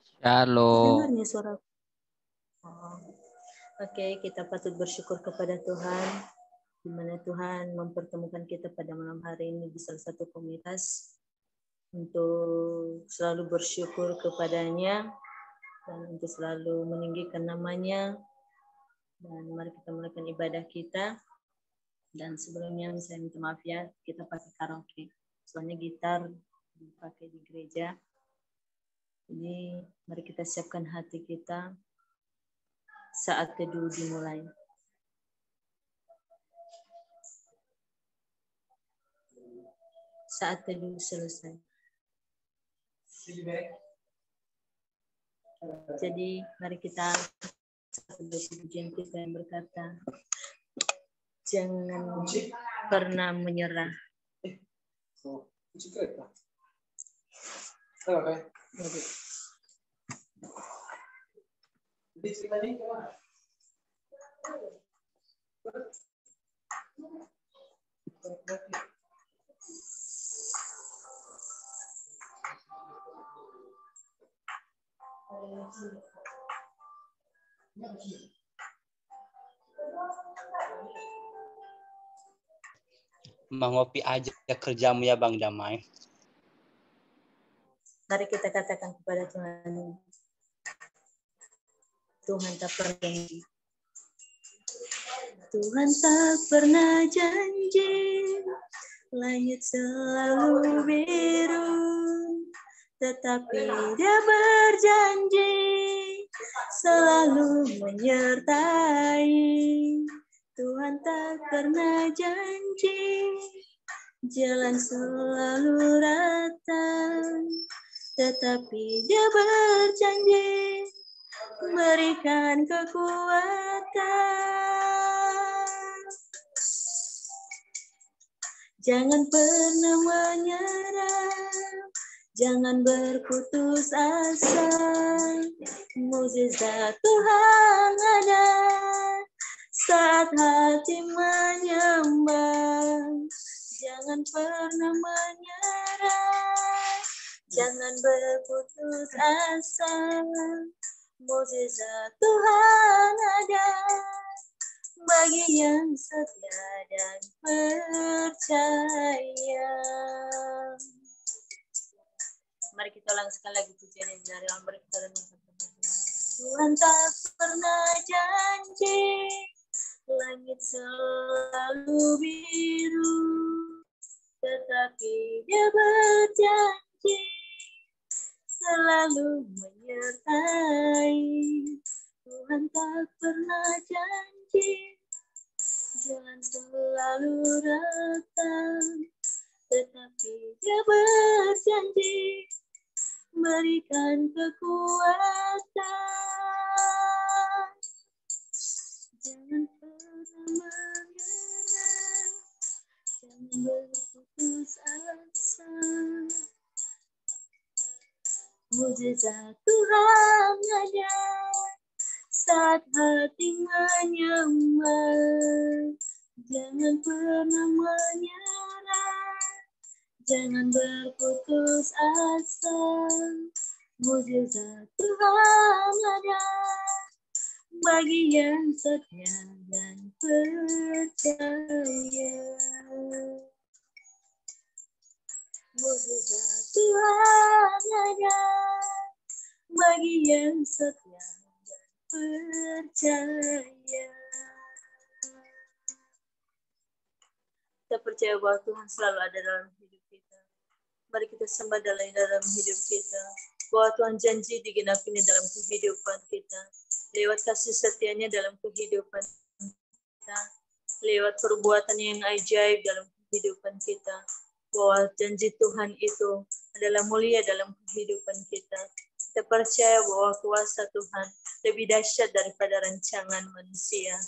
Shalom. Dengarnya suara. Oh. Oke, kita patut bersyukur kepada Tuhan, di mana Tuhan mempertemukan kita pada malam hari ini di salah satu komunitas untuk selalu bersyukur kepadanya dan untuk selalu meninggikan namanya. Dan mari kita mulakan ibadah kita. Dan sebelumnya saya minta maaf ya, kita pakai karaoke. Soalnya gitar dipakai di gereja. Jadi mari kita siapkan hati kita. Saat teduh dimulai. Saat teduh selesai. Jadi mari kita pujian kita yang berkata, jangan pernah menyerah. Mengopi aja kerjamu ya Bang Damai. Mari kita katakan kepada Tuhan, Tuhan tak pernah janji. Tuhan tak pernah janji, langit selalu biru, tetapi Dia berjanji selalu menyertai. Tuhan tak pernah janji, jalan selalu rata, tetapi Dia berjanji berikan kekuatan. Jangan pernah menyerah, jangan berputus asa. Mukjizat Tuhan ada saat hati menyembah. Jangan pernah menyerah, jangan berputus asa. Mukjizat Tuhan ada bagi yang setia dan percaya. Mari kita ulang sekali lagi pujian yang dari dalam berkata dan Tuhan tak pernah janji, langit selalu biru, tetapi Dia berjanji selalu menyertai. Tuhan tak pernah janji, jalan selalu rata, tetapi Dia berjanji berikan kekuatan. Jangan pernah menyerah, jangan berputus asa. Mukjizat Tuhan ada saat hati menyembah. Jangan pernah menyerah, jangan berputus asa. Mukjizat Tuhan ada bagi yang setia dan percaya. Mukjizat Tuhan ada bagi yang setia dan percaya. Kita percaya bahwa Tuhan selalu ada dalam hidup kita. Mari kita sembah dalam hidup kita. Bahwa Tuhan janji digenapinya dalam kehidupan kita. Lewat kasih setianya dalam kehidupan kita. Lewat perbuatan yang ajaib dalam kehidupan kita. Bahwa janji Tuhan itu adalah mulia dalam kehidupan kita. Kita percaya bahwa kuasa Tuhan lebih dahsyat daripada rancangan manusia.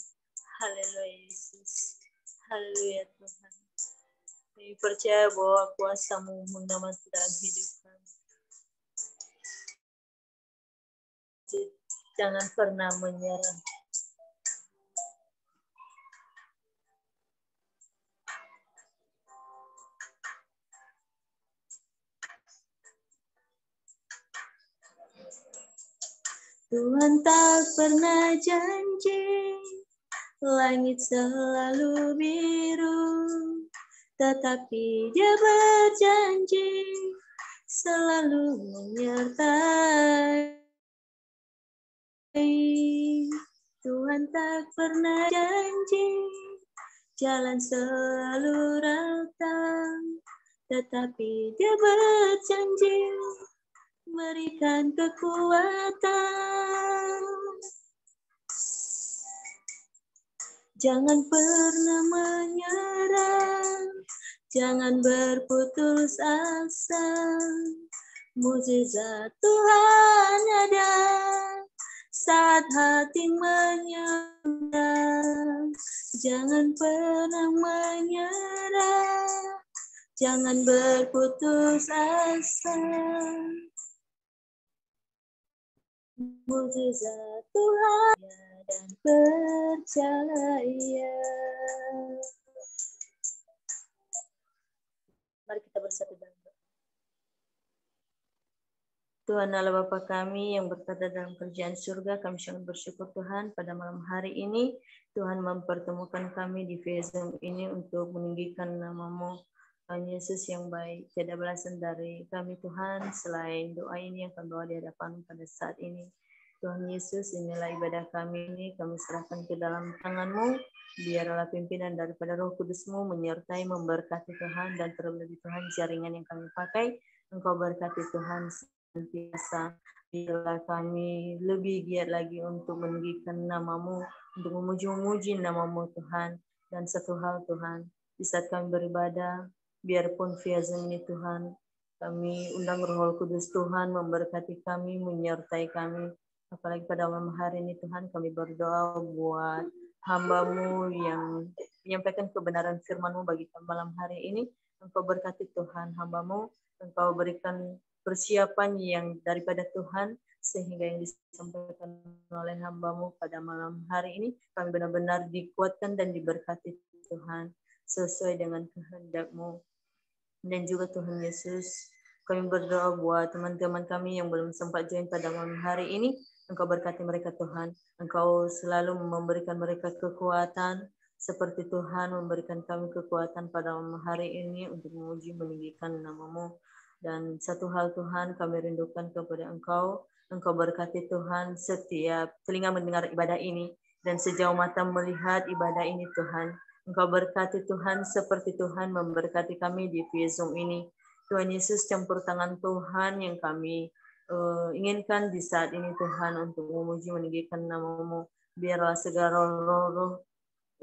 Haleluya Yesus. Haleluya Tuhan. Kami percaya bahwa kuasa-Mu mengamat dalam hidup kami. Jangan pernah menyerah. Tuhan tak pernah janji langit selalu biru, tetapi Dia berjanji selalu menyertai. Tuhan tak pernah janji jalan selalu rata, tetapi Dia berjanji berikan kekuatan. Jangan pernah menyerah, jangan berputus asa. Mukjizat Tuhan ada saat hati menyerah. Jangan pernah menyerah, jangan berputus asa. Mukjizat Tuhan dan percaya. Mari kita bersatu dalam doa. Tuhan Allah Bapa kami yang berada dalam kerajaan surga, kami sangat bersyukur Tuhan pada malam hari ini Tuhan mempertemukan kami di Zoom ini untuk meninggikan nama-Mu. Tuhan Yesus yang baik, tiada balasan dari kami Tuhan selain doa ini yang kami bawa di hadapan pada saat ini. Tuhan Yesus, inilah ibadah kami ini, kami serahkan ke dalam tangan-Mu, biarlah pimpinan daripada Roh Kudus-Mu menyertai, memberkati Tuhan, dan terlebih Tuhan jaringan yang kami pakai, Engkau berkati Tuhan senantiasa. Biarlah kami lebih giat lagi untuk meninggikan nama-Mu, untuk memuji nama-Mu Tuhan. Dan satu hal Tuhan, di saat kami beribadah, biarpun via Zoom ini Tuhan, kami undang Roh Kudus Tuhan memberkati kami, menyertai kami. Apalagi pada malam hari ini Tuhan, kami berdoa buat hamba-Mu yang menyampaikan kebenaran firman-Mu bagi kami malam hari ini. Engkau berkati Tuhan hamba-Mu, Engkau berikan persiapan yang daripada Tuhan, sehingga yang disampaikan oleh hamba-Mu pada malam hari ini, kami benar-benar dikuatkan dan diberkati Tuhan, sesuai dengan kehendak-Mu. Dan juga Tuhan Yesus, kami berdoa buat teman-teman kami yang belum sempat join pada malam hari ini. Engkau berkati mereka Tuhan. Engkau selalu memberikan mereka kekuatan. Seperti Tuhan memberikan kami kekuatan pada malam hari ini untuk memuji meninggikan nama-Mu. Dan satu hal Tuhan kami rindukan kepada Engkau. Engkau berkati Tuhan setiap telinga mendengar ibadah ini. Dan sejauh mata melihat ibadah ini Tuhan. Engkau berkati Tuhan seperti Tuhan memberkati kami di Zoom ini. Tuhan Yesus, campur tangan Tuhan yang kami inginkan di saat ini Tuhan untuk memuji meninggikan nama-Mu. Biarlah segala roh-roh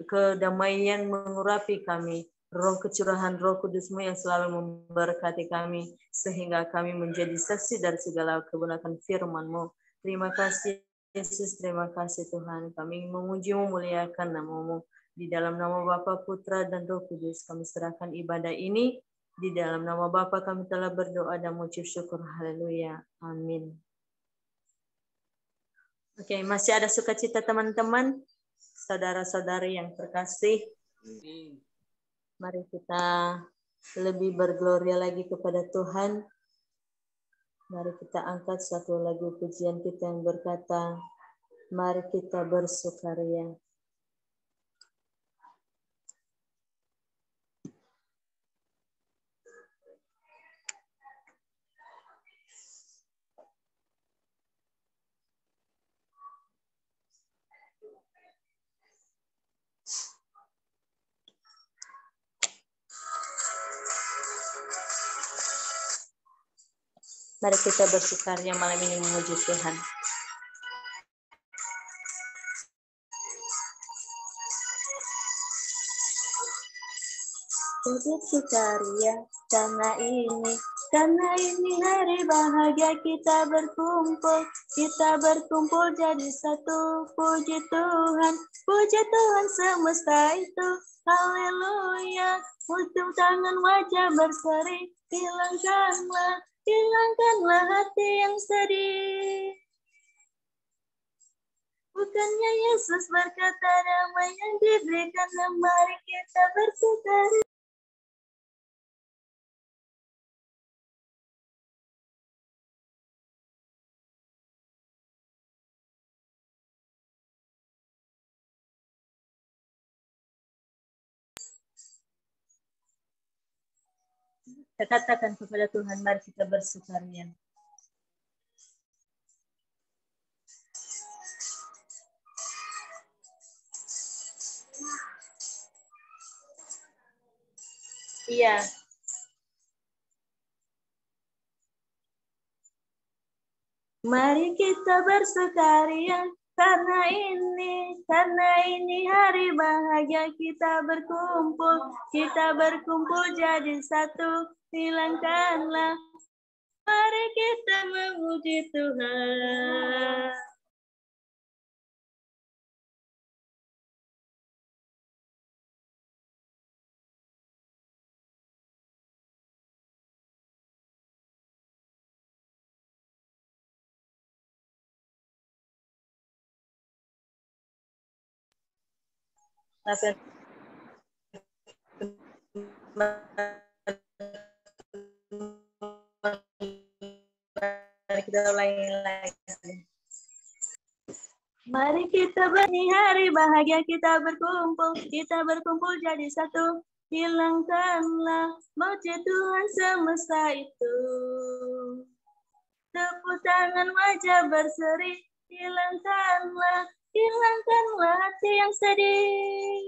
kedamaian mengurapi kami. Roh kecurahan Roh Kudus-Mu yang selalu memberkati kami. Sehingga kami menjadi saksi dari segala kebenaran firman-Mu. Terima kasih Yesus, terima kasih Tuhan. Kami memuji-Mu, muliakan nama-Mu. Di dalam nama Bapa, Putra, dan Roh Kudus, kami serahkan ibadah ini. Di dalam nama Bapa kami telah berdoa dan mengucap syukur. Haleluya. Amin. Oke, masih ada sukacita teman-teman, saudara-saudari yang terkasih. Mari kita lebih bergloria lagi kepada Tuhan. Mari kita angkat satu lagu pujian kita yang berkata, mari kita bersukaria. Mari kita bersukaria malam ini memuji Tuhan. Bersukaria karena ini hari bahagia kita berkumpul jadi satu. Puji Tuhan semesta itu, haleluya. Untuk tangan wajah berseri, hilangkanlah hati yang sedih. Bukannya Yesus berkata damai yang diberikan, mari kita bersukaria. Kita katakan kepada Tuhan, mari kita bersukaria. Iya. Mari kita bersukaria karena ini hari bahagia, kita berkumpul jadi satu, hilangkanlah. Mari kita memuji Tuhan. Mari kita ulangi lagi. Mari kita hari bahagia, kita berkumpul jadi satu, hilangkanlah maunya Tuhan semesta itu. Tepuk tangan wajah berseri, hilangkanlah hati yang sedih.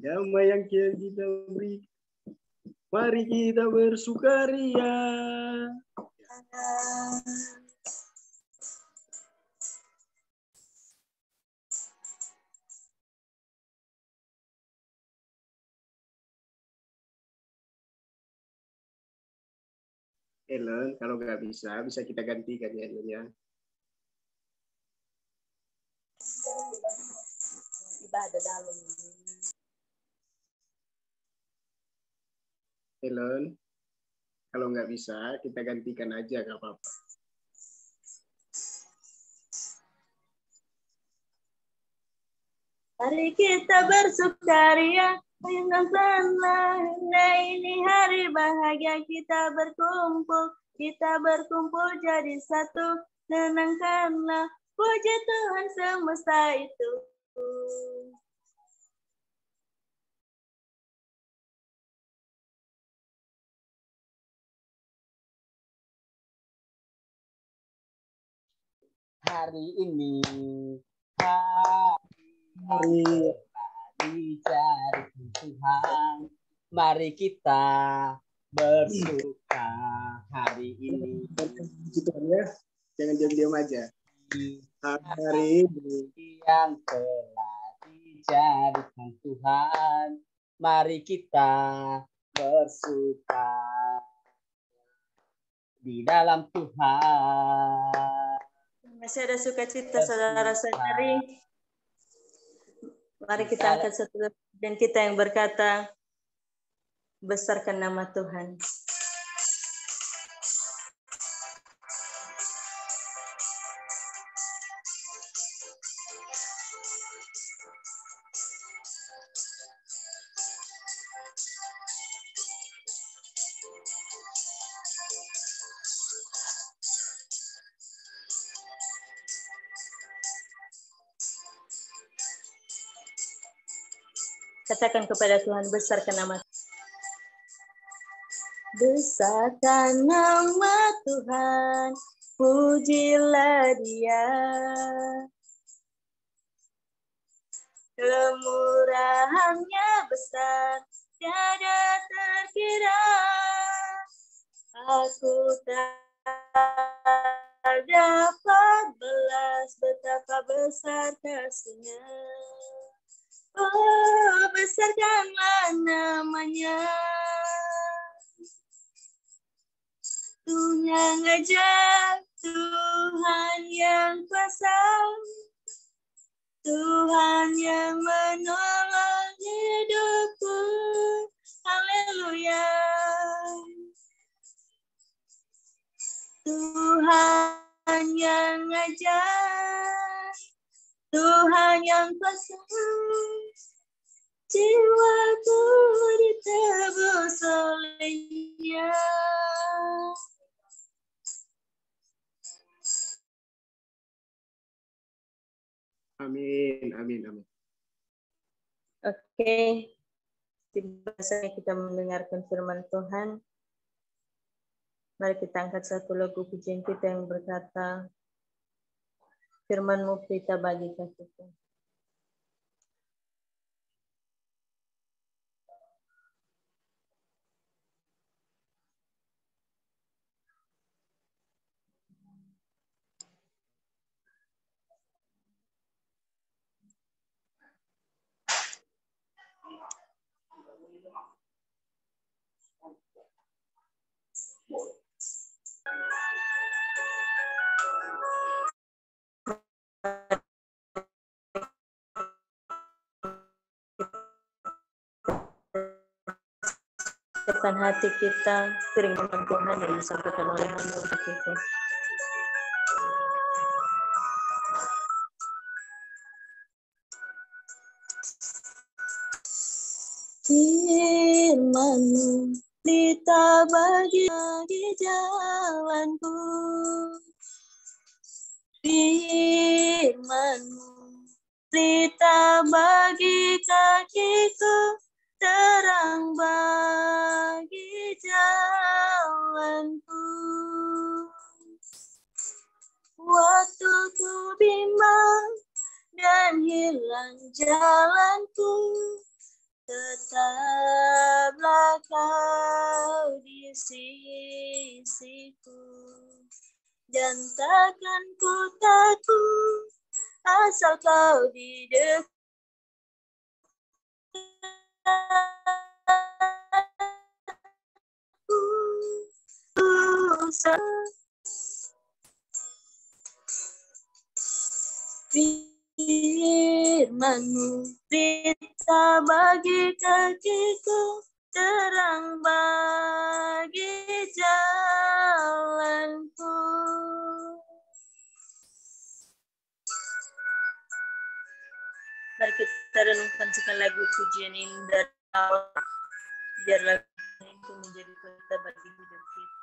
Damai yang kita beri, mari kita bersukaria. Ellen, kalau nggak bisa kita gantikan ya, Ellen ya. Ibadah dalam. Ellen, kalau nggak bisa kita gantikan aja, nggak apa-apa. Mari kita bersukaria, hilangkanlah ini hari bahagia, kita berkumpul jadi satu, tenangkanlah puji Tuhan semesta itu. Hari ini dicari Tuhan, mari kita bersuka hari ini. Ya, jangan diam-diam aja. Hari ini yang telah dijadikan Tuhan, mari kita bersuka di dalam Tuhan. Masih ada sukacita saudara-saudari. Mari kita angkat satu dan kita yang berkata, besarkan nama Tuhan. Katakan kepada Tuhan, besarkan nama Tuhan. Besarkan nama Tuhan, pujilah Dia. Kemurahannya besar, tiada terkira. Aku tak dapat belas betapa besar kasih-Nya. Oh, besarkanlah namanya. Tuhan yang ajaib, Tuhan yang kuasa, Tuhan yang menolong hidupku. Haleluya. Tuhan yang ajaib, Tuhan yang kuasa, jiwaku ditebus oleh-Nya. amin, amin, amin. Oke, tiba saatnya kita mendengarkan firman Tuhan. Mari kita angkat satu lagu pujian kita yang berkata, firman-Mu pelita bagi kakiku. Siapkan hati kita, firman Tuhan yang disampaikan oleh Hamba kita. Firman-Mu pelita bagi jalanku. Firman-Mu pelita bagi kakiku, terang bagi jalanku. Waktu ku bimbang dan hilang jalanku, tetaplah Kau di sisiku. Dan takkan ku takut asal Kau di dekatku. Firman-Mu pelita bagi kakiku, terang bagi jalanku. Mari kita renungkan sekali lagu pujian ini dari awal. Biarlah itu menjadi pelita bagi hidup kita.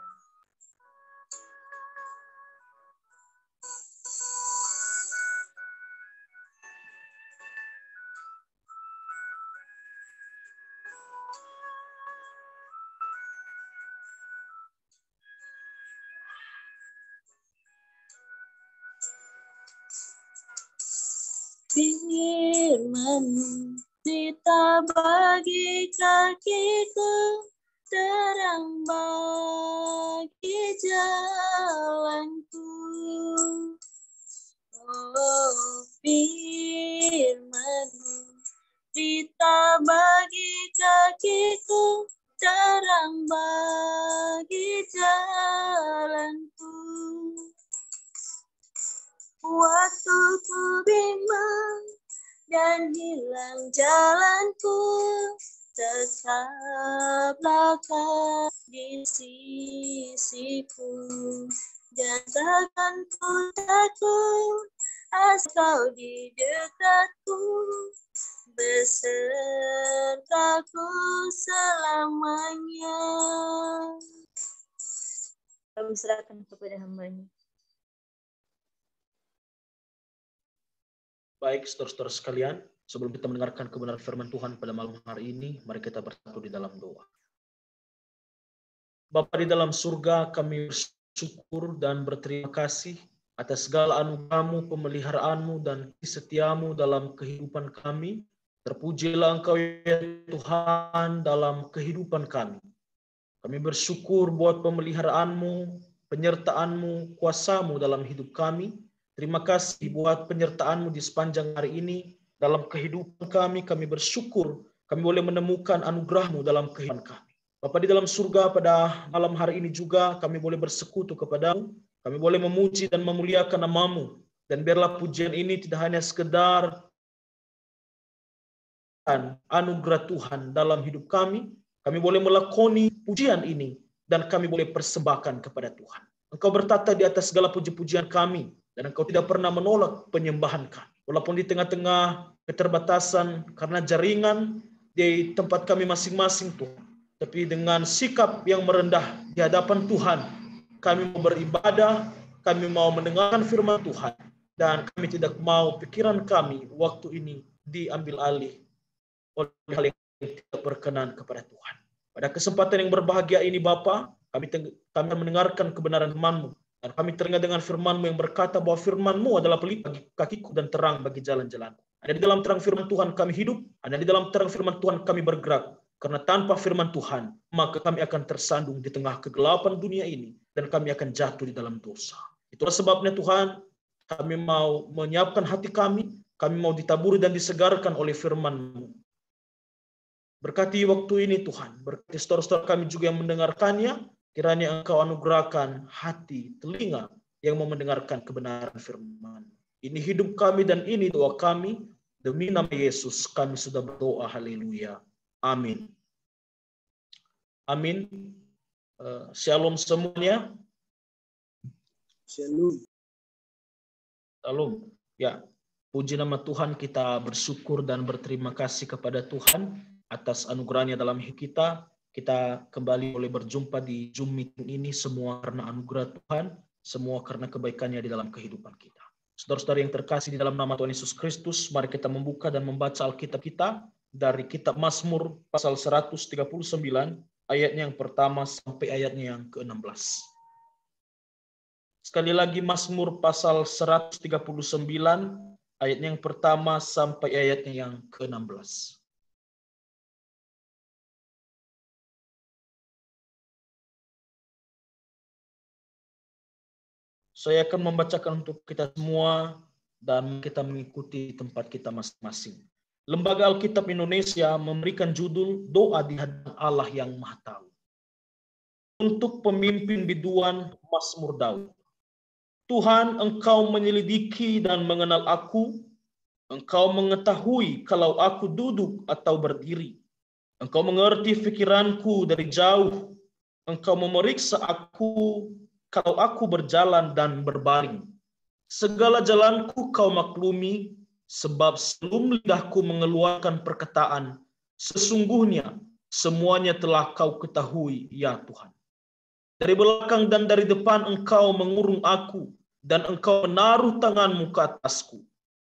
Firman-Mu pelita bagi kakiku, terang bagi jalanku. Oh, firman-Mu pelita bagi kakiku, terang bagi jalanku. Waktu ku bimbang dan hilang jalanku, tetaplah Kau di sisiku. Dan takkan ku takut asal Kau di dekatku, besertaku selamanya. Kami serahkan kepada hamba-Nya. Baik, saudara-saudara sekalian, sebelum kita mendengarkan kebenaran firman Tuhan pada malam hari ini, mari kita bersatu di dalam doa. Bapa di dalam surga, kami bersyukur dan berterima kasih atas segala anugerah-Mu, pemeliharaan-Mu, dan setiamu dalam kehidupan kami. Terpujilah Engkau ya Tuhan dalam kehidupan kami. Kami bersyukur buat pemeliharaan-Mu, penyertaan-Mu, kuasa-Mu dalam hidup kami. Terima kasih buat penyertaan-Mu di sepanjang hari ini dalam kehidupan kami. Kami bersyukur kami boleh menemukan anugerah-Mu dalam kehidupan kami. Bapa di dalam surga, pada malam hari ini juga kami boleh bersekutu kepada-Mu. Kami boleh memuji dan memuliakan nama-Mu. Dan biarlah pujian ini tidak hanya sekedar anugerah Tuhan dalam hidup kami. Kami boleh melakoni pujian ini dan kami boleh persembahkan kepada Tuhan. Engkau bertata di atas segala puji-pujian kami. Dan Engkau tidak pernah menolak penyembahan kami. Walaupun di tengah-tengah keterbatasan karena jaringan di tempat kami masing-masing Tuhan. Tapi dengan sikap yang merendah di hadapan Tuhan, kami mau beribadah, kami mau mendengarkan firman Tuhan. Dan kami tidak mau pikiran kami waktu ini diambil alih oleh hal yang tidak berkenan kepada Tuhan. Pada kesempatan yang berbahagia ini Bapa, kami mendengarkan kebenaran firman-Mu, dan kami teringat dengan firman-Mu yang berkata bahwa firman-Mu adalah pelita bagi kakiku dan terang bagi jalan-jalanku. Ada di dalam terang firman Tuhan kami hidup, ada di dalam terang firman Tuhan kami bergerak. Karena tanpa firman Tuhan, maka kami akan tersandung di tengah kegelapan dunia ini, dan kami akan jatuh di dalam dosa. Itulah sebabnya Tuhan, kami mau menyiapkan hati kami mau ditaburi dan disegarkan oleh firman-Mu. Berkati waktu ini Tuhan, berkati saudara-saudara kami juga yang mendengarkannya, kiranya Engkau anugerahkan hati, telinga yang mau mendengarkan kebenaran firman. Ini hidup kami dan ini doa kami, demi nama Yesus kami sudah berdoa, haleluya. Amin. Amin. Shalom semuanya. Shalom. Shalom. Ya, puji nama Tuhan, kita bersyukur dan berterima kasih kepada Tuhan atas anugerahnya dalam hidup kita. Kita kembali boleh berjumpa di Zoom meeting ini, semua karena anugerah Tuhan, semua karena kebaikannya di dalam kehidupan kita. Saudara-saudara yang terkasih di dalam nama Tuhan Yesus Kristus, mari kita membuka dan membaca Alkitab kita dari kitab Mazmur pasal 139, ayatnya yang pertama sampai ayatnya yang ke-16. Sekali lagi Mazmur pasal 139, ayatnya yang pertama sampai ayatnya yang ke-16. Saya akan membacakan untuk kita semua dan kita mengikuti tempat kita masing-masing. Lembaga Alkitab Indonesia memberikan judul Doa di Hadapan Allah yang Maha Tahu. Untuk pemimpin biduan Mazmur Daud. Tuhan, Engkau menyelidiki dan mengenal aku. Engkau mengetahui kalau aku duduk atau berdiri. Engkau mengerti pikiranku dari jauh. Engkau memeriksa aku kalau aku berjalan dan berbaring. Segala jalanku kau maklumi, sebab sebelum lidahku mengeluarkan perkataan, sesungguhnya semuanya telah kau ketahui, ya Tuhan. Dari belakang dan dari depan engkau mengurung aku, dan engkau menaruh tanganmu ke atasku.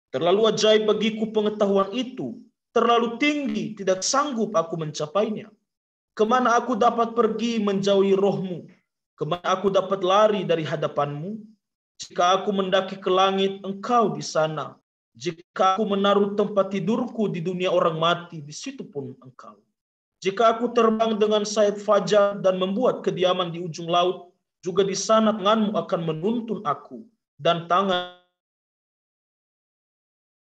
Terlalu ajaib bagiku pengetahuan itu, terlalu tinggi, tidak sanggup aku mencapainya. Kemana aku dapat pergi menjauhi rohmu? Kemana aku dapat lari dari hadapanmu? Jika aku mendaki ke langit, engkau di sana. Jika aku menaruh tempat tidurku di dunia orang mati, di situ pun engkau. Jika aku terbang dengan sayap fajar dan membuat kediaman di ujung laut, juga di sana tanganmu akan menuntun aku, dan tangan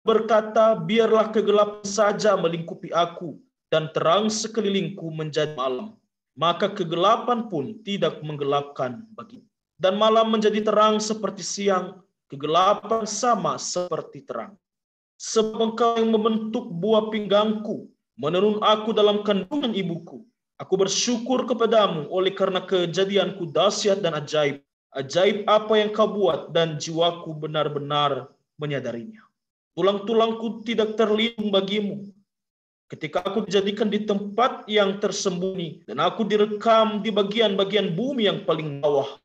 berkata, biarlah kegelapan saja melingkupi aku, dan terang sekelilingku menjadi malam. Maka kegelapan pun tidak menggelapkan bagimu. Dan malam menjadi terang seperti siang, kegelapan sama seperti terang. Sebab engkau yang membentuk buah pinggangku, menenun aku dalam kandungan ibuku. Aku bersyukur kepadamu oleh karena kejadianku dahsyat dan ajaib. Ajaib apa yang kau buat dan jiwaku benar-benar menyadarinya. Tulang-tulangku tidak terlindung bagimu. Ketika aku dijadikan di tempat yang tersembunyi dan aku direkam di bagian-bagian bumi yang paling bawah,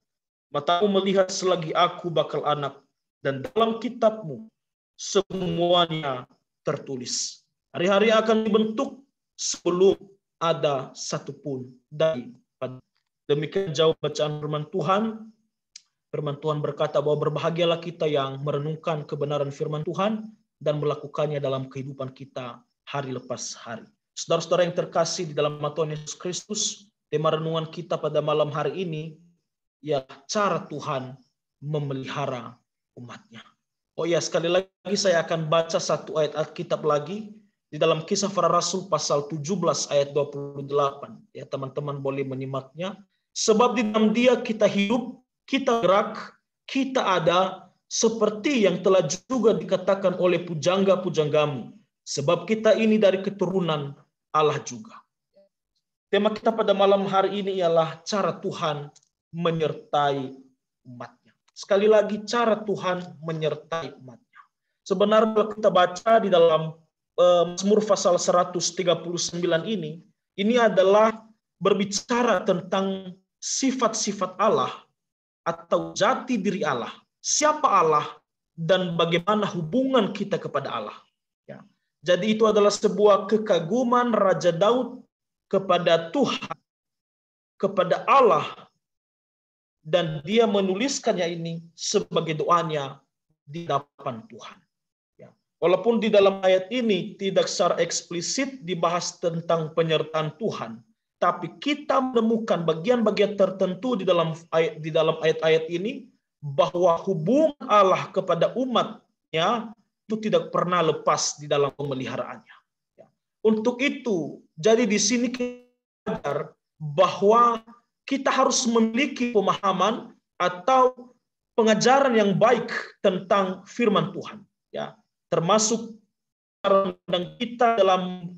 mataku melihat selagi aku bakal anak, dan dalam kitabmu semuanya tertulis. Hari-hari akan dibentuk sebelum ada satupun daripada. Demikian jauh bacaan firman Tuhan. Firman Tuhan berkata bahwa berbahagialah kita yang merenungkan kebenaran firman Tuhan dan melakukannya dalam kehidupan kita hari lepas hari. Saudara-saudara yang terkasih di dalam Tuhan Yesus Kristus, tema renungan kita pada malam hari ini ialah cara Tuhan memelihara umatnya. Oh ya, sekali lagi saya akan baca satu ayat Alkitab lagi di dalam Kisah Para Rasul pasal 17 ayat 28. Ya, teman-teman boleh menyimaknya. Sebab di dalam Dia kita hidup, kita gerak, kita ada, seperti yang telah juga dikatakan oleh pujangga-pujanggamu. Sebab kita ini dari keturunan Allah juga. Tema kita pada malam hari ini ialah cara Tuhan menyertai umatnya. Sekali lagi, cara Tuhan menyertai umatnya. Sebenarnya kalau kita baca di dalam Mazmur pasal 139 ini adalah berbicara tentang sifat-sifat Allah atau jati diri Allah. Siapa Allah dan bagaimana hubungan kita kepada Allah. Ya. Jadi itu adalah sebuah kekaguman Raja Daud kepada Tuhan, kepada Allah, dan dia menuliskannya ini sebagai doanya di hadapan Tuhan. Ya. Walaupun di dalam ayat ini tidak secara eksplisit dibahas tentang penyertaan Tuhan, tapi kita menemukan bagian-bagian tertentu di dalam ayat-ayat ini bahwa hubungan Allah kepada umatnya itu tidak pernah lepas di dalam pemeliharaannya. Ya. Untuk itu, jadi di sini kita belajar bahwa kita harus memiliki pemahaman atau pengajaran yang baik tentang firman Tuhan, ya, termasuk cara kita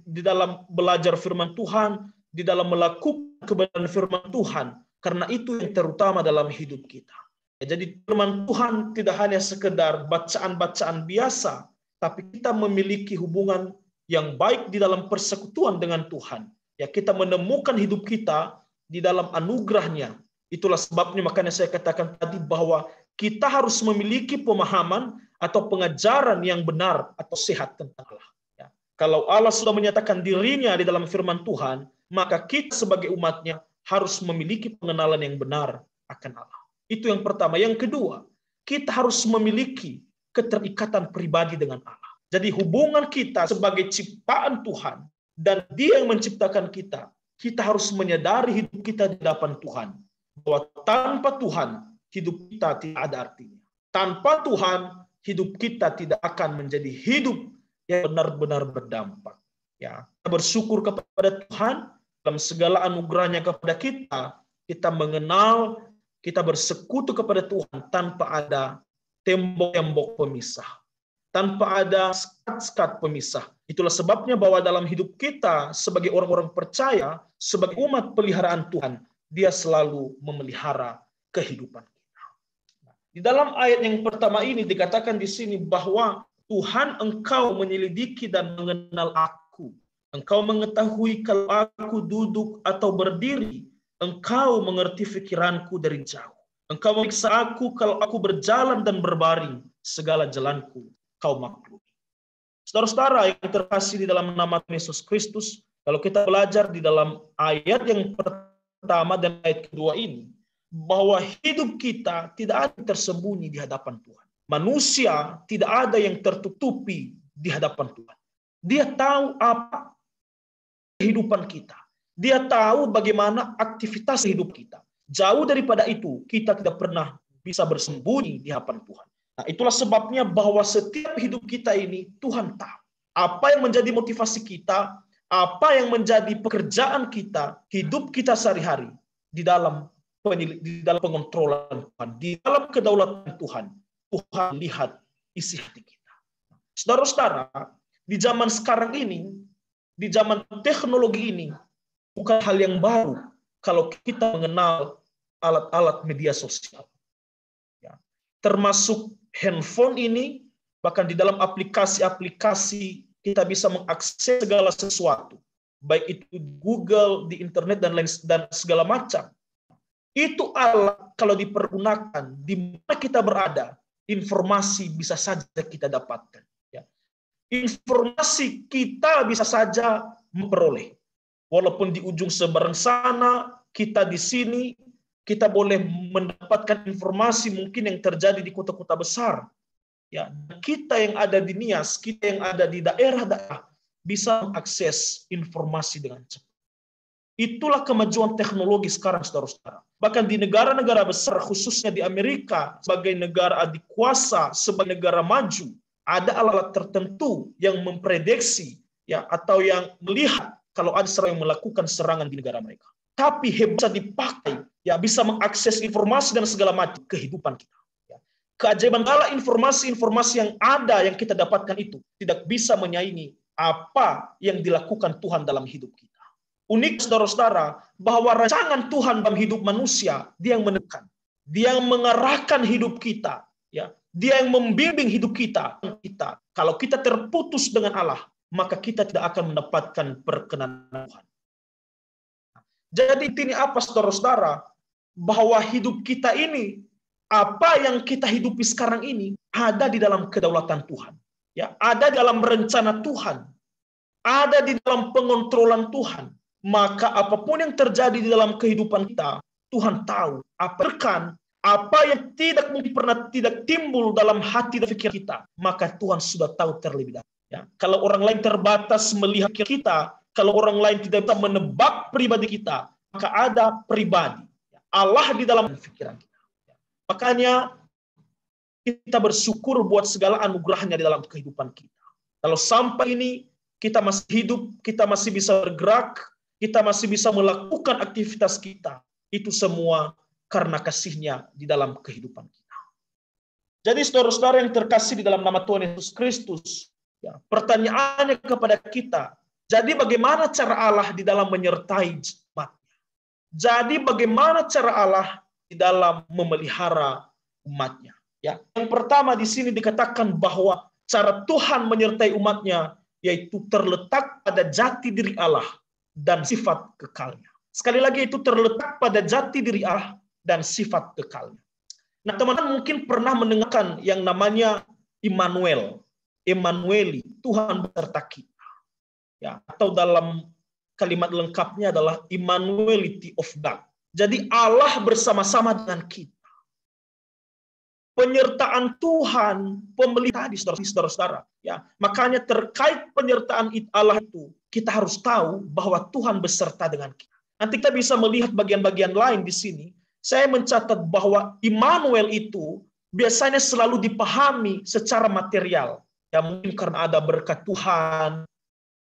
di dalam belajar firman Tuhan, di dalam melakukan kebenaran firman Tuhan, karena itu yang terutama dalam hidup kita. Ya, jadi firman Tuhan tidak hanya sekedar bacaan-bacaan biasa, tapi kita memiliki hubungan yang baik di dalam persekutuan dengan Tuhan. Ya, kita menemukan hidup kita di dalam anugerahnya. Itulah sebabnya makanya saya katakan tadi bahwa kita harus memiliki pemahaman atau pengajaran yang benar atau sehat tentang Allah. Ya. Kalau Allah sudah menyatakan dirinya di dalam firman Tuhan, maka kita sebagai umatnya harus memiliki pengenalan yang benar akan Allah. Itu yang pertama. Yang kedua, kita harus memiliki keterikatan pribadi dengan Allah. Jadi hubungan kita sebagai ciptaan Tuhan dan Dia yang menciptakan kita, kita harus menyadari hidup kita di hadapan Tuhan. Bahwa tanpa Tuhan, hidup kita tidak ada artinya. Tanpa Tuhan, hidup kita tidak akan menjadi hidup yang benar-benar berdampak. Ya, kita bersyukur kepada Tuhan dalam segala anugerahnya kepada kita. Kita mengenal, kita bersekutu kepada Tuhan tanpa ada tembok-tembok pemisah. Tanpa ada sekat-sekat pemisah. Itulah sebabnya bahwa dalam hidup kita sebagai orang-orang percaya, sebagai umat peliharaan Tuhan, Dia selalu memelihara kehidupan kita. Di dalam ayat yang pertama ini dikatakan di sini bahwa Tuhan, Engkau menyelidiki dan mengenal aku. Engkau mengetahui kalau aku duduk atau berdiri. Engkau mengerti pikiranku dari jauh. Engkau memeriksa aku kalau aku berjalan dan berbaring. Segala jalanku Kau maklumi. Saudara-saudara yang terkasih di dalam nama Yesus Kristus, kalau kita belajar di dalam ayat yang pertama dan ayat kedua ini, bahwa hidup kita tidak ada yang tersembunyi di hadapan Tuhan. Manusia tidak ada yang tertutupi di hadapan Tuhan. Dia tahu apa kehidupan kita. Dia tahu bagaimana aktivitas hidup kita. Jauh daripada itu, kita tidak pernah bisa bersembunyi di hadapan Tuhan. Nah, itulah sebabnya bahwa setiap hidup kita ini Tuhan tahu. Apa yang menjadi motivasi kita, apa yang menjadi pekerjaan kita, hidup kita sehari-hari di dalam pengontrolan Tuhan, di dalam kedaulatan Tuhan. Tuhan lihat isi hati kita. Saudara-saudara, di zaman sekarang ini, di zaman teknologi ini, bukan hal yang baru kalau kita mengenal alat-alat media sosial. Ya. Termasuk handphone ini, bahkan di dalam aplikasi-aplikasi kita bisa mengakses segala sesuatu. Baik itu Google, di internet, dan segala macam. Itu alat kalau dipergunakan, di mana kita berada, informasi bisa saja kita dapatkan. Ya. Informasi kita bisa saja memperoleh. Walaupun di ujung seberang sana, kita di sini, kita boleh mendapatkan informasi mungkin yang terjadi di kota-kota besar. Ya, kita yang ada di Nias, kita yang ada di daerah-daerah, bisa mengakses informasi dengan cepat. Itulah kemajuan teknologi sekarang, saudara-saudara. Bahkan di negara-negara besar, khususnya di Amerika, sebagai negara adikuasa, sebagai negara maju, ada alat-alat tertentu yang memprediksi, ya, atau yang melihat kalau ada serangan yang melakukan serangan di negara mereka. Tapi bisa dipakai, ya, bisa mengakses informasi dan segala macam kehidupan kita. Ya. Keajaiban Allah, informasi-informasi yang ada yang kita dapatkan itu tidak bisa menyaingi apa yang dilakukan Tuhan dalam hidup kita. Unik, saudara-saudara, bahwa rancangan Tuhan dalam hidup manusia, Dia yang menekan, Dia yang mengarahkan hidup kita, ya, Dia yang membimbing hidup kita. Kalau kita terputus dengan Allah, maka kita tidak akan mendapatkan perkenan Tuhan. Jadi ini apa, saudara-saudara? Bahwa hidup kita ini, apa yang kita hidupi sekarang ini, ada di dalam kedaulatan Tuhan. Ya, ada dalam rencana Tuhan. ada di dalam pengontrolan Tuhan, maka apapun yang terjadi di dalam kehidupan kita, Tuhan tahu. Apa yang tidak mungkin pernah tidak timbul dalam hati dan pikir kita, maka Tuhan sudah tahu terlebih dahulu. Ya, kalau orang lain terbatas melihat kita, kalau orang lain tidak bisa menebak pribadi kita, maka ada pribadi Allah di dalam pikiran kita. Makanya kita bersyukur buat segala anugerahnya di dalam kehidupan kita. Kalau sampai ini kita masih hidup, kita masih bisa bergerak, kita masih bisa melakukan aktivitas kita, itu semua karena kasih-Nya di dalam kehidupan kita. Jadi saudara-saudara yang terkasih di dalam nama Tuhan Yesus Kristus, ya, pertanyaannya kepada kita, jadi bagaimana cara Allah di dalam menyertai umat-Nya? Jadi bagaimana cara Allah di dalam memelihara umat-Nya? Ya, yang pertama di sini dikatakan bahwa cara Tuhan menyertai umat-Nya yaitu terletak pada jati diri Allah dan sifat kekalnya. Sekali lagi, itu terletak pada jati diri Allah dan sifat kekalnya. Nah, teman-teman mungkin pernah mendengarkan yang namanya Immanuel, Emmanueli, Tuhan beserta kita. Ya, atau dalam kalimat lengkapnya adalah Immanuelity of God. Jadi Allah bersama-sama dengan kita. Penyertaan Tuhan, pemelihara tadi, saudara-saudara. Ya, makanya terkait penyertaan Allah itu, kita harus tahu bahwa Tuhan beserta dengan kita. Nanti kita bisa melihat bagian-bagian lain di sini. Saya mencatat bahwa Immanuel itu biasanya selalu dipahami secara material. Ya, mungkin karena ada berkat Tuhan,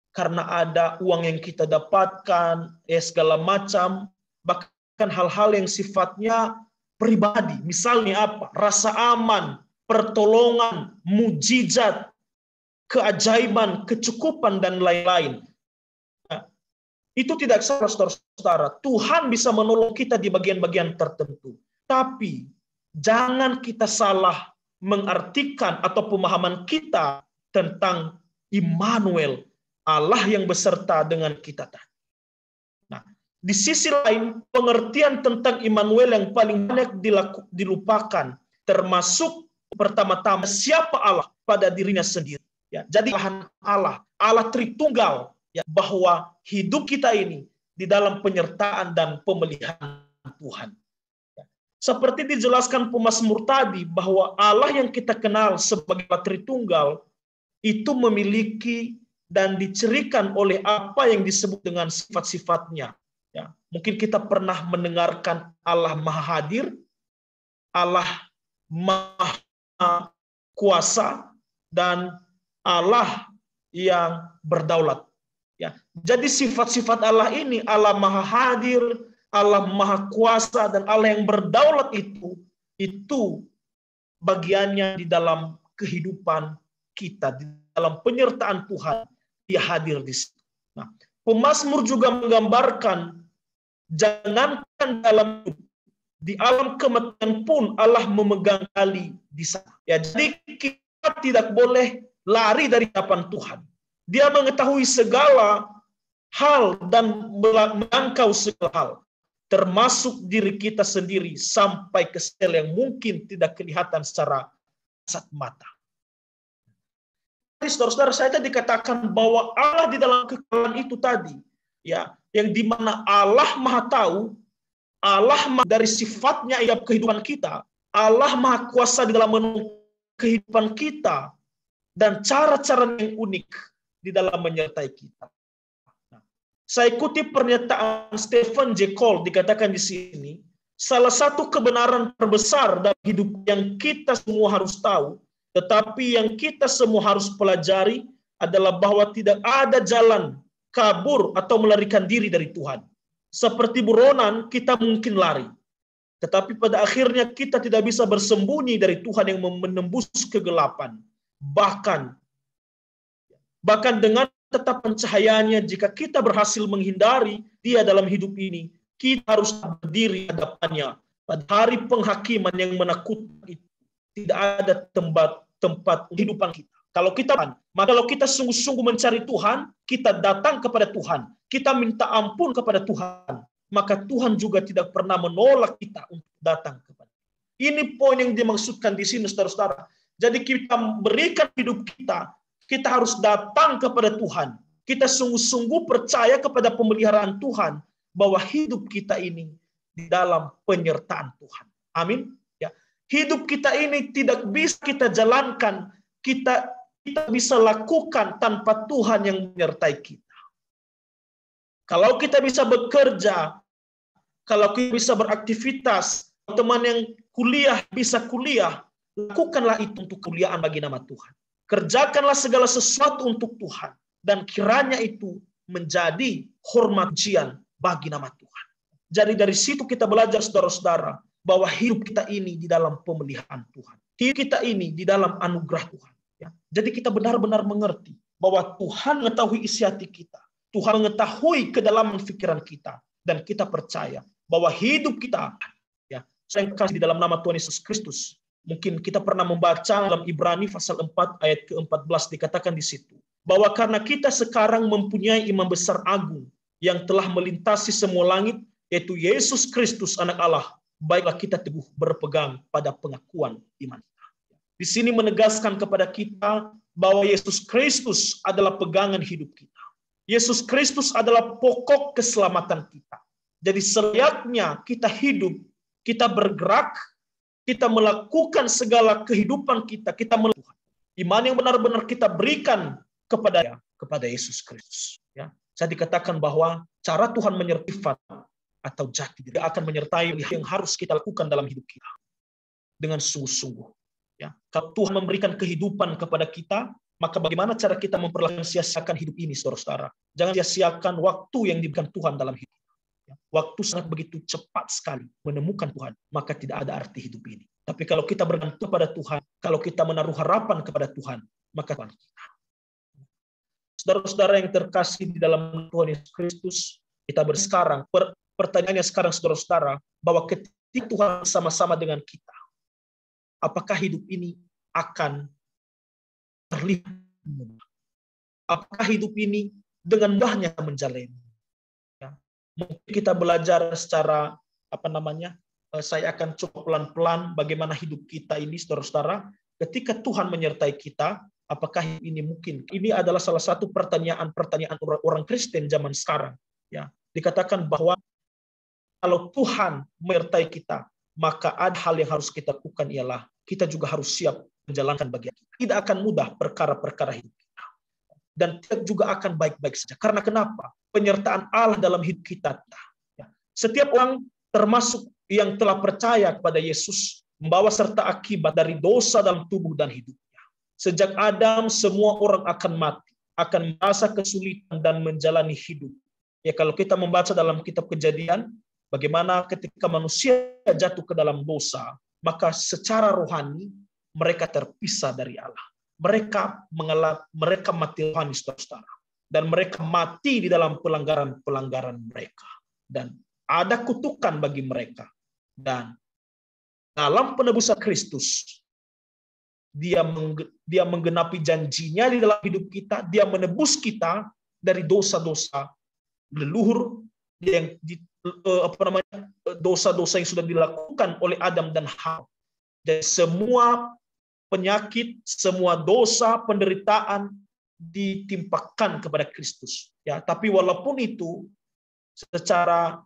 karena ada uang yang kita dapatkan, segala macam, bahkan hal-hal yang sifatnya pribadi. Misalnya apa? Rasa aman, pertolongan, mujizat, keajaiban, kecukupan, dan lain-lain. Nah, itu tidak salah, saudara-saudara. Tuhan bisa menolong kita di bagian-bagian tertentu. Tapi jangan kita salah mengartikan atau pemahaman kita tentang Immanuel, Allah yang beserta dengan kita tadi. Nah, di sisi lain, pengertian tentang Immanuel yang paling banyak dilupakan, termasuk pertama-tama siapa Allah pada dirinya sendiri. Ya, jadi Allah Tritunggal, ya, bahwa hidup kita ini di dalam penyertaan dan pemeliharaan Tuhan. Ya. Seperti dijelaskan pemazmur tadi, bahwa Allah yang kita kenal sebagai Allah Tritunggal itu memiliki dan dicirikan oleh apa yang disebut dengan sifat-sifatnya. Ya, mungkin kita pernah mendengarkan Allah Maha Hadir, Allah Maha Kuasa, dan Allah yang berdaulat. Ya, jadi sifat-sifat Allah ini, Allah Maha Hadir, Allah Maha Kuasa, dan Allah yang berdaulat itu bagiannya di dalam kehidupan kita, di dalam penyertaan Tuhan, Dia hadir di situ. Nah, pemazmur juga menggambarkan, jangankan dalam hidup, di alam kematian pun Allah memegang tali di sana. Ya, jadi kita tidak boleh lari dari hadapan Tuhan. Dia mengetahui segala hal dan menangkau segala hal, termasuk diri kita sendiri sampai ke sel yang mungkin tidak kelihatan secara kasat mata. Saudara-saudara, saya tadi dikatakan bahwa Allah di dalam kekekalan itu tadi, ya, yang dimana Allah Maha Tahu, Allah dari sifatnya ia kehidupan kita, Allah Maha Kuasa di dalam kehidupan kita, dan cara-cara yang unik di dalam menyertai kita. Nah, saya kutip pernyataan Stephen J. Cole, dikatakan di sini, salah satu kebenaran terbesar dalam hidup yang kita semua harus tahu, tetapi yang kita semua harus pelajari adalah bahwa tidak ada jalan kabur atau melarikan diri dari Tuhan. Seperti buronan, kita mungkin lari. Tetapi pada akhirnya kita tidak bisa bersembunyi dari Tuhan yang menembus kegelapan. Bahkan dengan tetap pencahayanya, jika kita berhasil menghindari Dia dalam hidup ini, kita harus berdiri hadapannya pada hari penghakiman yang menakutkan itu. Tidak ada tempat kehidupan kita. Kalau kita sungguh-sungguh mencari Tuhan, kita datang kepada Tuhan, kita minta ampun kepada Tuhan, maka Tuhan juga tidak pernah menolak kita untuk datang kepada. Ini poin yang dimaksudkan di sini, saudara-saudara. Jadi kita berikan hidup kita harus datang kepada Tuhan. kita sungguh-sungguh percaya kepada pemeliharaan Tuhan, bahwa hidup kita ini di dalam penyertaan Tuhan. Amin. Ya. Hidup kita ini tidak bisa kita jalankan, kita bisa lakukan tanpa Tuhan yang menyertai kita. Kalau kita bisa bekerja, kalau kita bisa beraktivitas, teman yang kuliah bisa kuliah, lakukanlah itu untuk kemuliaan bagi nama Tuhan. Kerjakanlah segala sesuatu untuk Tuhan, dan kiranya itu menjadi hormat pujian bagi nama Tuhan. Jadi dari situ kita belajar, saudara-saudara, bahwa hidup kita ini di dalam pemeliharaan Tuhan. Hidup kita ini di dalam anugerah Tuhan. Ya. Jadi kita benar-benar mengerti bahwa Tuhan mengetahui isi hati kita. Tuhan mengetahui kedalaman pikiran kita. Dan kita percaya bahwa hidup kita, ya, saya kasih di dalam nama Tuhan Yesus Kristus. Mungkin kita pernah membaca dalam Ibrani pasal 4 ayat ke-14, dikatakan di situ, bahwa karena kita sekarang mempunyai imam besar agung yang telah melintasi semua langit, yaitu Yesus Kristus anak Allah, baiklah kita teguh berpegang pada pengakuan iman kita. Di sini menegaskan kepada kita bahwa Yesus Kristus adalah pegangan hidup kita. Yesus Kristus adalah pokok keselamatan kita. Jadi selayaknya kita hidup, kita bergerak, kita melakukan segala kehidupan kita melakukan iman yang benar-benar kita berikan kepada Yesus Kristus. Ya, saya dikatakan bahwa cara Tuhan menyertai atau jati diri akan menyertai yang harus kita lakukan dalam hidup kita dengan sungguh-sungguh. Ya, kalau Tuhan memberikan kehidupan kepada kita, maka bagaimana cara kita memperlakukan sia-siakan hidup ini, saudara-saudara? Jangan sia-siakan waktu yang diberikan Tuhan dalam hidup. Waktu sangat begitu cepat sekali menemukan Tuhan, maka tidak ada arti hidup ini. Tapi kalau kita bergantung pada Tuhan, kalau kita menaruh harapan kepada Tuhan, maka Tuhan kita. Saudara-saudara yang terkasih di dalam Tuhan Yesus Kristus, kita bersekarang, pertanyaannya sekarang saudara-saudara, bahwa ketika Tuhan bersama-sama dengan kita, apakah hidup ini akan terlihat mudah? Apakah hidup ini dengan mudahnya menjalani? Mungkin kita belajar secara saya akan coba pelan-pelan bagaimana hidup kita ini, saudara-saudara, ketika Tuhan menyertai kita, apakah ini mungkin? Ini adalah salah satu pertanyaan orang Kristen zaman sekarang. Ya, dikatakan bahwa kalau Tuhan menyertai kita, maka ada hal yang harus kita lakukan, ialah kita juga harus siap menjalankan bagian kita. Tidak akan mudah perkara-perkara hidup kita, dan tidak juga akan baik-baik saja. Karena kenapa? Penyertaan Allah dalam hidup kita. Setiap orang, termasuk yang telah percaya kepada Yesus, membawa serta akibat dari dosa dalam tubuh dan hidupnya. Sejak Adam, semua orang akan mati, akan merasa kesulitan dan menjalani hidup. Ya, kalau kita membaca dalam kitab Kejadian, bagaimana ketika manusia jatuh ke dalam dosa, maka secara rohani mereka terpisah dari Allah. Mereka mati rohani, saudara-saudara. Dan mereka mati di dalam pelanggaran mereka. Dan ada kutukan bagi mereka. Dan dalam penebusan Kristus, dia menggenapi janjinya di dalam hidup kita. Dia menebus kita dari dosa-dosa leluhur, yang dosa-dosa yang sudah dilakukan oleh Adam dan Hawa. Dan semua penyakit, semua dosa, penderitaan ditimpakan kepada Kristus. Ya, tapi walaupun itu secara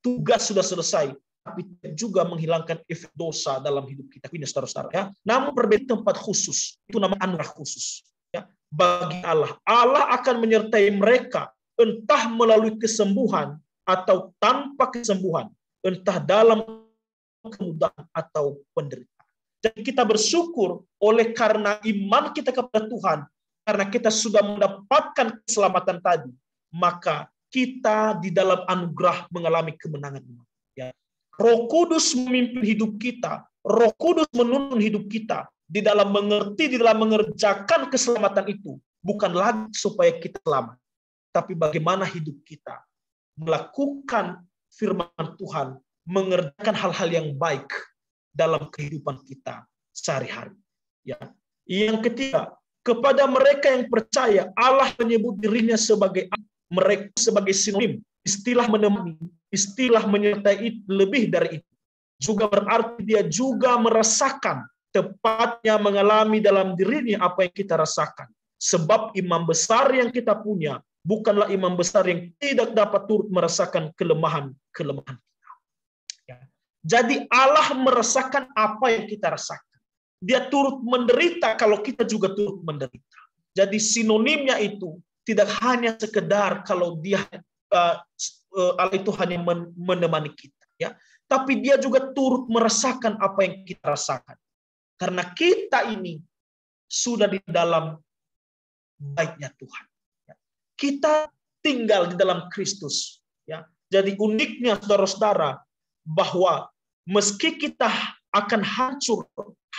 tugas sudah selesai, tapi juga menghilangkan efek dosa dalam hidup kita. Ini saudara-saudara. Ya, namun berbeda tempat khusus, itu nama anugerah khusus. Ya, bagi Allah, Allah akan menyertai mereka, entah melalui kesembuhan atau tanpa kesembuhan, entah dalam kemudahan atau penderitaan. Jadi kita bersyukur oleh karena iman kita kepada Tuhan. Karena kita sudah mendapatkan keselamatan tadi, maka kita di dalam anugerah mengalami kemenangan. Ya. Roh Kudus memimpin hidup kita, Roh Kudus menuntun hidup kita di dalam mengerti, di dalam mengerjakan keselamatan itu, bukan lagi supaya kita selamat, tapi bagaimana hidup kita melakukan firman Tuhan, mengerjakan hal-hal yang baik dalam kehidupan kita sehari-hari. Ya. Yang ketiga, kepada mereka yang percaya, Allah menyebut dirinya sebagai mereka sebagai sinonim. Istilah menemani, istilah menyertai lebih dari itu. Juga berarti dia juga merasakan, tepatnya mengalami dalam dirinya apa yang kita rasakan. Sebab imam besar yang kita punya bukanlah imam besar yang tidak dapat turut merasakan kelemahan-kelemahan kita. Ya. Jadi Allah merasakan apa yang kita rasakan. Dia turut menderita kalau kita juga turut menderita. Jadi sinonimnya itu tidak hanya sekedar kalau dia Allah itu hanya menemani kita, ya, tapi dia juga turut merasakan apa yang kita rasakan. Karena kita ini sudah di dalam baiknya Tuhan. Kita tinggal di dalam Kristus. Ya. Jadi uniknya saudara-saudara bahwa meski kita akan hancur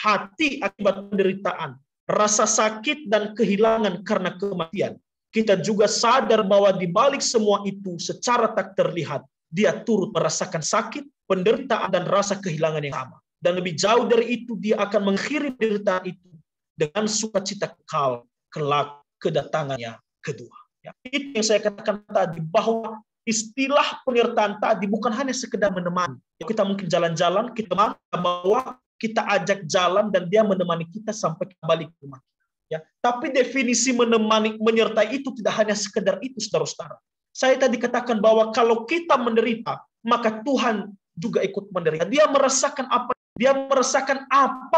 hati akibat penderitaan, rasa sakit dan kehilangan karena kematian, kita juga sadar bahwa di balik semua itu secara tak terlihat, dia turut merasakan sakit, penderitaan, dan rasa kehilangan yang sama. Dan lebih jauh dari itu, dia akan mengakhiri penderitaan itu dengan sukacita kekal kelak kedatangannya kedua. Ya, itu yang saya katakan tadi, bahwa istilah penyertaan tadi bukan hanya sekedar menemani. Ya, kita mungkin jalan-jalan, kita bawa, kita ajak jalan, dan dia menemani kita sampai kembali ke rumah. Ya, tapi definisi menemani, menyertai itu tidak hanya sekedar itu, saudara-saudara. Saya tadi katakan bahwa kalau kita menderita, maka Tuhan juga ikut menderita. Dia merasakan apa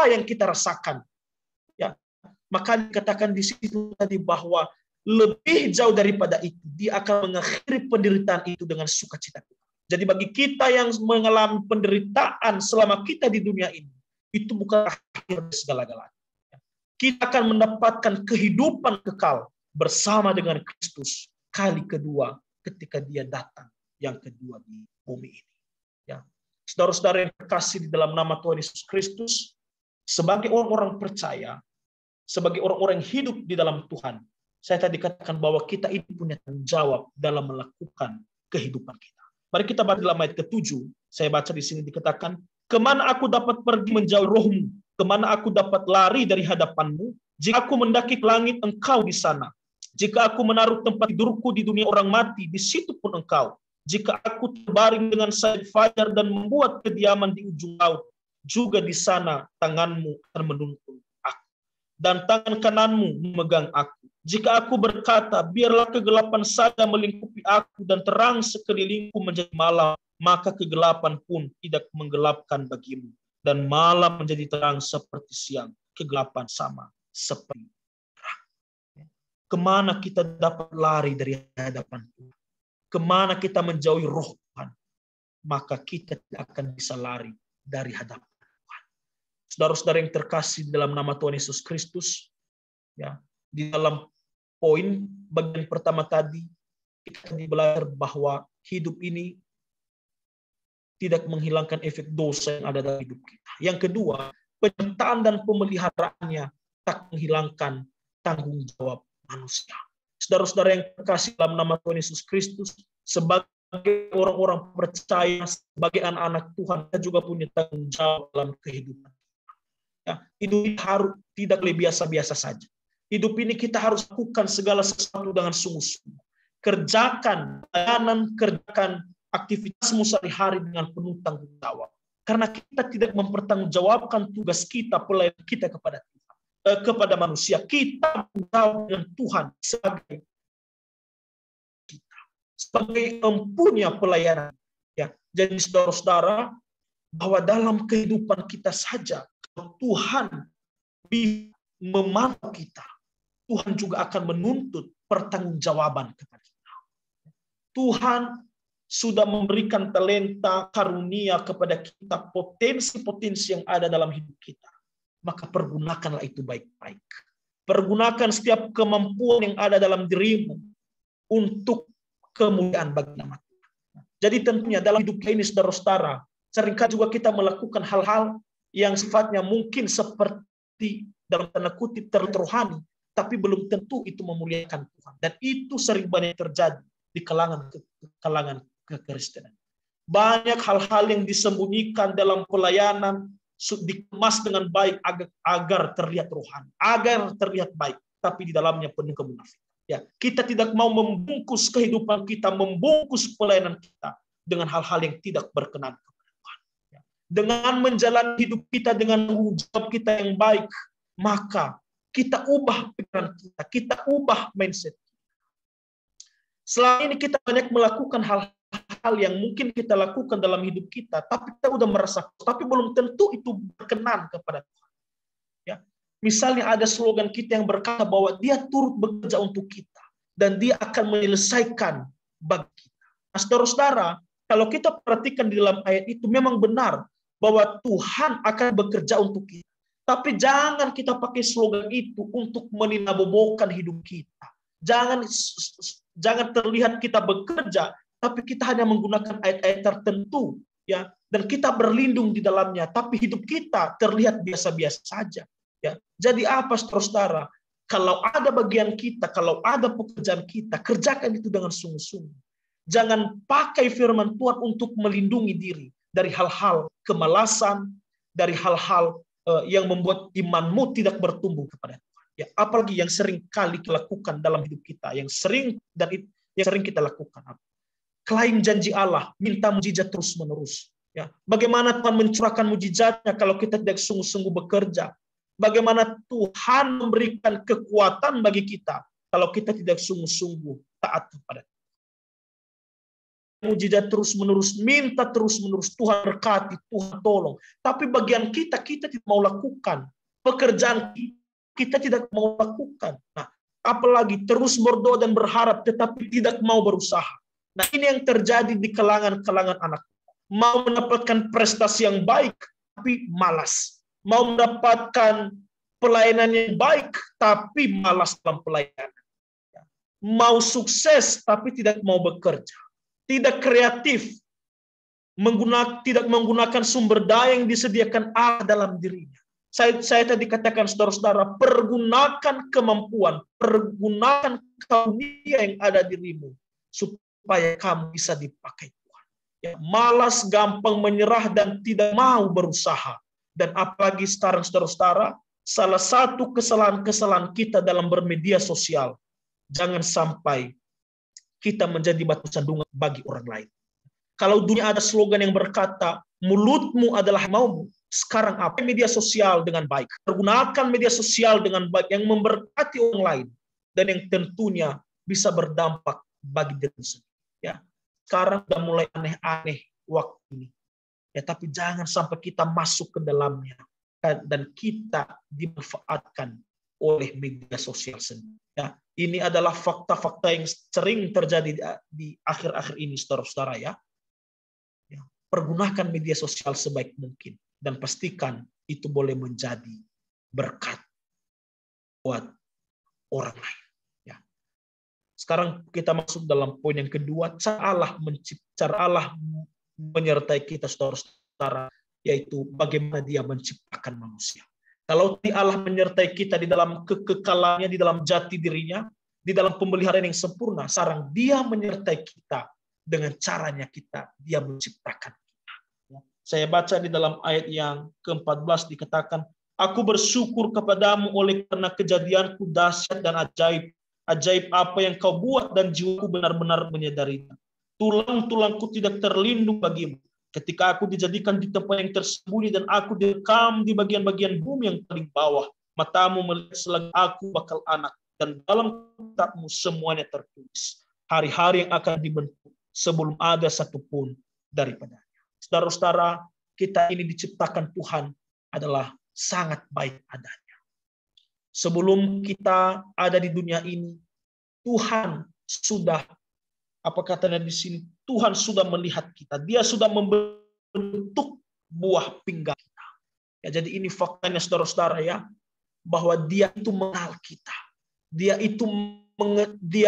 yang kita rasakan. Ya, maka dikatakan di situ tadi bahwa lebih jauh daripada itu, dia akan mengakhiri penderitaan itu dengan sukacita. Jadi bagi kita yang mengalami penderitaan selama kita di dunia ini, itu bukan akhir segala-galanya. Kita akan mendapatkan kehidupan kekal bersama dengan Kristus kali kedua ketika dia datang yang kedua di bumi ini. Ya. Saudara-saudara yang terkasih di dalam nama Tuhan Yesus Kristus, sebagai orang-orang percaya, sebagai orang-orang yang hidup di dalam Tuhan, saya tadi katakan bahwa kita ini punya tanggung jawab dalam melakukan kehidupan kita. Mari kita baca dalam ayat ke-7. Saya baca di sini dikatakan, kemana aku dapat pergi menjauh rohmu? Kemana aku dapat lari dari hadapanmu? Jika aku mendaki ke langit, engkau di sana. Jika aku menaruh tempat tidurku di dunia orang mati, di situ pun engkau. Jika aku terbaring dengan sayap fajar dan membuat kediaman di ujung laut, juga di sana tanganmu akan menuntun aku, dan tangan kananmu memegang aku. Jika aku berkata, biarlah kegelapan saja melingkupi aku dan terang sekelilingku menjadi malam, maka kegelapan pun tidak menggelapkan bagimu. Dan malam menjadi terang seperti siang, kegelapan sama seperti terang. Kemana kita dapat lari dari hadapan Tuhan? Kemana kita menjauhi roh Tuhan? Maka kita tidak akan bisa lari dari hadapan Tuhan. Saudara-saudara yang terkasih dalam nama Tuhan Yesus Kristus, ya, di dalam poin bagian pertama tadi, kita belajar bahwa hidup ini tidak menghilangkan efek dosa yang ada dalam hidup kita. Yang kedua, penyertaan dan pemeliharaannya tak menghilangkan tanggung jawab manusia. Saudara-saudara yang terkasih dalam nama Tuhan Yesus Kristus, sebagai orang-orang percaya, sebagai anak-anak Tuhan, kita juga punya tanggung jawab dalam kehidupan. Ya, hidup ini harus tidak lebih biasa-biasa saja. Hidup ini kita harus lakukan segala sesuatu dengan sungguh-sungguh. Kerjakan pelayanan, kerjakan aktivitasmu sehari-hari dengan penuh tanggung jawab. Karena kita tidak mempertanggungjawabkan tugas kita, pelayanan kita kepada Tuhan, kepada manusia. Kita bertanggung dengan Tuhan sebagai empunya pelayanan. Ya, jadi saudara-saudara, bahwa dalam kehidupan kita saja, kalau Tuhan bisa memantau kita, Tuhan juga akan menuntut pertanggungjawaban kepada kita. Tuhan sudah memberikan talenta, karunia kepada kita, potensi-potensi yang ada dalam hidup kita. Maka pergunakanlah itu baik-baik. Pergunakan setiap kemampuan yang ada dalam dirimu untuk kemuliaan bagi nama Tuhan. Jadi tentunya dalam hidup ini, saudara-saudara, seringkali juga kita melakukan hal-hal yang sifatnya mungkin seperti dalam tanda kutip terrohani, tapi belum tentu itu memuliakan Tuhan. Dan itu sering banyak terjadi di kalangan kekristenan. Banyak hal-hal yang disembunyikan dalam pelayanan dikemas dengan baik agar terlihat rohani, agar terlihat baik, tapi di dalamnya penuh kemunafikan. Ya, kita tidak mau membungkus kehidupan kita, membungkus pelayanan kita dengan hal-hal yang tidak berkenan kepada Tuhan. Ya. Dengan menjalani hidup kita dengan tanggung jawab kita yang baik, maka kita ubah pikiran kita ubah mindset. Selama ini kita banyak melakukan hal-hal yang mungkin kita lakukan dalam hidup kita, tapi kita udah merasa, tapi belum tentu itu berkenan kepada Tuhan. Ya, misalnya ada slogan kita yang berkata bahwa Dia turut bekerja untuk kita dan Dia akan menyelesaikan bagi kita. Nah, saudara-saudara, kalau kita perhatikan di dalam ayat itu memang benar bahwa Tuhan akan bekerja untuk kita. Tapi jangan kita pakai slogan itu untuk meninabobokan hidup kita. Jangan terlihat kita bekerja, tapi kita hanya menggunakan ayat-ayat tertentu, ya, dan kita berlindung di dalamnya, tapi hidup kita terlihat biasa-biasa saja. Ya, jadi apa, saudara? Kalau ada bagian kita, kalau ada pekerjaan kita, kerjakan itu dengan sungguh-sungguh. Jangan pakai firman Tuhan untuk melindungi diri dari hal-hal kemalasan, dari hal-hal yang membuat imanmu tidak bertumbuh kepada Tuhan. Ya, apalagi yang sering kali kita lakukan dalam hidup kita, yang sering kita lakukan. Klaim janji Allah, minta mujizat terus-menerus. Ya, bagaimana Tuhan mencurahkan mujizatnya kalau kita tidak sungguh-sungguh bekerja? Bagaimana Tuhan memberikan kekuatan bagi kita kalau kita tidak sungguh-sungguh taat kepada Tuhan? Mujizat terus-menerus, minta terus-menerus, Tuhan berkati, Tuhan tolong. Tapi bagian kita tidak mau lakukan. Pekerjaan kita tidak mau lakukan. Nah, apalagi terus berdoa dan berharap tetapi tidak mau berusaha. Nah, ini yang terjadi di kalangan anak. Mau mendapatkan prestasi yang baik tapi malas. Mau mendapatkan pelayanan yang baik tapi malas dalam pelayanan. Mau sukses tapi tidak mau bekerja. Tidak kreatif. Tidak menggunakan sumber daya yang disediakan Allah dalam dirinya. Saya tadi katakan, saudara-saudara, pergunakan kemampuan, pergunakan karunia yang ada dirimu supaya kamu bisa dipakai Tuhan. Ya, malas, gampang menyerah dan tidak mau berusaha. Dan apalagi sekarang, saudara-saudara, salah satu kesalahan-kesalahan kita dalam bermedia sosial, jangan sampai kita menjadi batu sandungan bagi orang lain. Kalau dunia ada slogan yang berkata, mulutmu adalah maumu. Sekarang apa? Media sosial dengan baik. Pergunakan media sosial dengan baik yang memberkati orang lain. Dan yang tentunya bisa berdampak bagi diri sendiri. Ya, sekarang sudah mulai aneh-aneh waktu ini. Ya, tapi jangan sampai kita masuk ke dalamnya. Dan kita dimanfaatkan oleh media sosial sendiri. Ya, ini adalah fakta-fakta yang sering terjadi di akhir-akhir ini, saudara-saudara, ya. Pergunakan media sosial sebaik mungkin dan pastikan itu boleh menjadi berkat buat orang lain. Ya. Sekarang kita masuk dalam poin yang kedua, cara Allah menyertai kita, saudara-saudara, yaitu bagaimana Dia menciptakan manusia. Kalau Allah menyertai kita di dalam kekekalannya, di dalam jati dirinya, di dalam pemeliharaan yang sempurna, sekarang Dia menyertai kita dengan caranya Dia menciptakan kita. Saya baca di dalam ayat yang ke-14 dikatakan, aku bersyukur kepadamu oleh karena kejadianku dahsyat dan ajaib. Ajaib apa yang kau buat dan jiwaku benar-benar menyadarinya. Tulang-tulangku tidak terlindung bagimu. Ketika aku dijadikan di tempat yang tersembunyi dan aku direkam di bagian-bagian bumi yang paling bawah. Matamu melihat selagi aku bakal anak. Dan dalam kitabmu semuanya tertulis. Hari-hari yang akan dibentuk sebelum ada satupun daripadanya. Saudara-saudara, kita ini diciptakan Tuhan adalah sangat baik adanya. Sebelum kita ada di dunia ini, Tuhan sudah, apa katanya di sini, Tuhan sudah melihat kita. Dia sudah membentuk buah pinggang kita. Ya, jadi ini faktanya, saudara-saudara, ya, bahwa Dia itu mengenal kita. Dia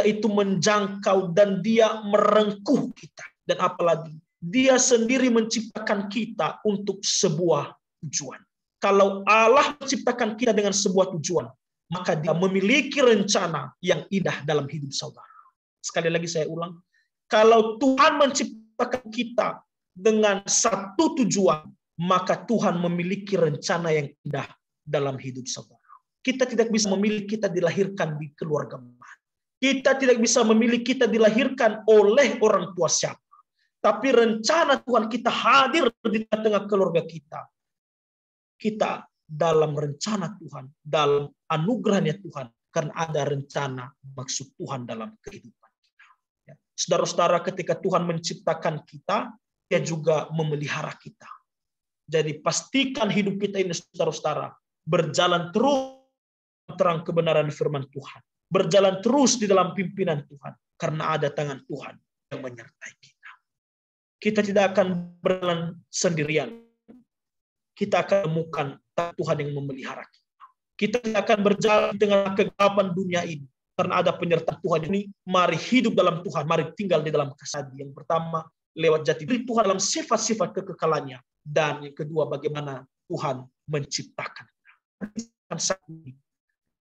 itu menjangkau dan Dia merengkuh kita. Dan apalagi Dia sendiri menciptakan kita untuk sebuah tujuan. Kalau Allah menciptakan kita dengan sebuah tujuan, maka Dia memiliki rencana yang indah dalam hidup saudara. Sekali lagi saya ulang, kalau Tuhan menciptakan kita dengan satu tujuan, maka Tuhan memiliki rencana yang indah dalam hidup saudara. Kita tidak bisa memilih kita dilahirkan di keluarga mana. Kita tidak bisa memilih kita dilahirkan oleh orang tua siapa. Tapi rencana Tuhan kita hadir di tengah keluarga kita. Kita dalam rencana Tuhan, dalam anugerahnya Tuhan, karena ada rencana maksud Tuhan dalam kehidupan kita. Ya. Saudara-saudara, ketika Tuhan menciptakan kita, Dia juga memelihara kita. Jadi pastikan hidup kita ini, saudara-saudara, berjalan terus terang kebenaran firman Tuhan. Berjalan terus di dalam pimpinan Tuhan. Karena ada tangan Tuhan yang menyertai kita. Kita tidak akan berjalan sendirian. Kita akan temukan Tuhan yang memelihara kita. Kita tidak akan berjalan di tengah kegelapan dunia ini. Karena ada penyertaan Tuhan ini. Mari hidup dalam Tuhan. Mari tinggal di dalam kasih. Yang pertama, lewat jati diri Tuhan dalam sifat-sifat kekekalannya. Dan yang kedua, bagaimana Tuhan menciptakan kita. Sangat unik.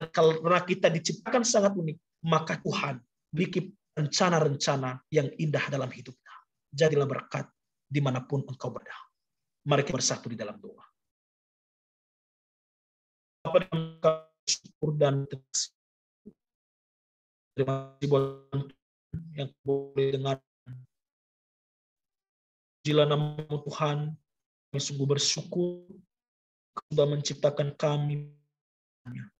Karena kita diciptakan sangat unik, maka Tuhan memiliki rencana-rencana yang indah dalam hidup kita. Jadilah berkat dimanapun engkau berada. Mari kita bersatu di dalam doa. Bapa, syukur dan terima kasih buat yang boleh dengar. Pujilah nama Tuhan, kami sungguh bersyukur sudah menciptakan kami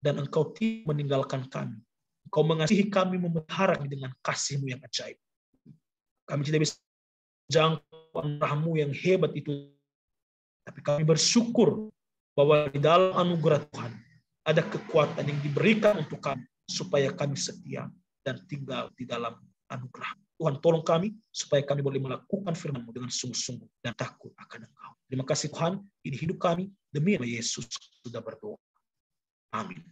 dan engkau tidak meninggalkan kami. Engkau mengasihi kami, memelihara kami dengan kasih-Mu yang ajaib. Kami tidak bisa jangkau anugerah-Mu yang hebat itu, tapi kami bersyukur bahwa di dalam anugerah Tuhan ada kekuatan yang diberikan untuk kami supaya kami setia dan tinggal di dalam anugerah. Tuhan, tolong kami supaya kami boleh melakukan firman-Mu dengan sungguh-sungguh dan takut akan Engkau. Terima kasih Tuhan, ini hidup kami demi nama Yesus sudah berdoa. Amin.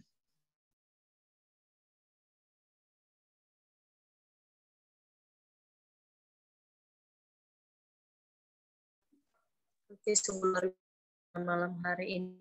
Oke, sungguh luar biasa malam hari ini.